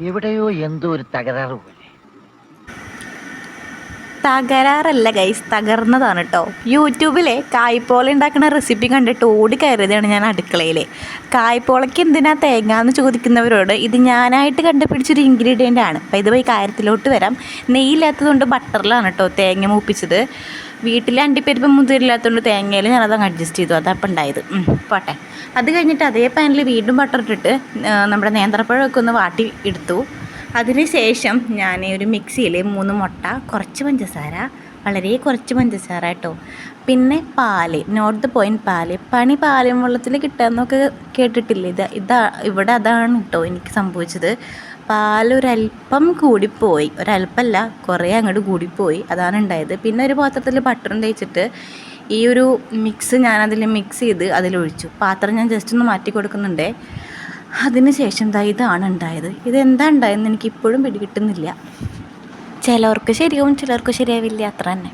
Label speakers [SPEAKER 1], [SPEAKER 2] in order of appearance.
[SPEAKER 1] എവിടെയോ എന്തോ ഒരു തകരാറ് പോലെ.
[SPEAKER 2] തകരാറല്ല ഗൈസ്, തകർന്നതാണ് കേട്ടോ. യൂട്യൂബിലെ കായ്പോള ഉണ്ടാക്കുന്ന റെസിപ്പി കണ്ടിട്ട് ഓടി കയറിയതാണ് ഞാൻ അടുക്കളയിൽ. കായ്പോളയ്ക്ക് എന്തിനാ തേങ്ങ എന്ന് ചോദിക്കുന്നവരോട് ഇത് ഞാനായിട്ട് കണ്ടുപിടിച്ചൊരു ഇൻഗ്രീഡിയൻ്റ് ആണ്. അപ്പോൾ ഇത് പോയി കാര്യത്തിലോട്ട് വരാം. നെയ്യില്ലാത്തതുകൊണ്ട് ബട്ടറിലാണ് കേട്ടോ തേങ്ങ മൂപ്പിച്ചത്. വീട്ടിൽ അണ്ടിപ്പരിപ്പ് മുന്തിരില്ലാത്തതുകൊണ്ട് തേങ്ങയിൽ ഞാനതങ്ങ് അഡ്ജസ്റ്റ് ചെയ്തു. അതപ്പം ഉണ്ടായത്. പോട്ടെ. അത് കഴിഞ്ഞിട്ട് അതേ പാനിൽ വീണ്ടും ബട്ടർ ഇട്ടിട്ട് നമ്മുടെ നേന്ത്രപ്പഴമൊക്കെ ഒന്ന് വാട്ടി എടുത്തു. അതിനുശേഷം ഞാൻ ഒരു മിക്സിയിൽ 3 മുട്ട, കുറച്ച് പഞ്ചസാര, വളരെ കുറച്ച് പഞ്ചസാര കേട്ടോ, പിന്നെ പാല്, നോട്ട് ദ പോയിൻറ്റ് പാല്. പണി പാലും വെള്ളത്തിൽ കിട്ടാമെന്നൊക്കെ കേട്ടിട്ടില്ലേ? ഇവിടെ അതാണ് കേട്ടോ എനിക്ക് സംഭവിച്ചത്. പാലൊരല്പം കൂടിപ്പോയി, ഒരല്പമല്ല കുറേ അങ്ങോട്ട് കൂടിപ്പോയി, അതാണ് ഉണ്ടായത്. പിന്നെ ഒരു പാത്രത്തിൽ ബട്ടറും തേച്ചിട്ട് ഈ ഒരു മിക്സ് ഞാനതിൽ മിക്സ് ചെയ്ത് അതിലൊഴിച്ചു. പാത്രം ഞാൻ ജസ്റ്റ് ഒന്ന് മാറ്റി കൊടുക്കുന്നുണ്ടേ. അതിന് ശേഷം ഇതാണ് ഉണ്ടായത്. ഇതെന്താ ഉണ്ടായതെന്ന് എനിക്കിപ്പോഴും പിടികിട്ടുന്നില്ല. ചിലർക്ക് ശരിയാവും, ചിലർക്ക് ശരിയാവില്ല, അത്ര തന്നെ.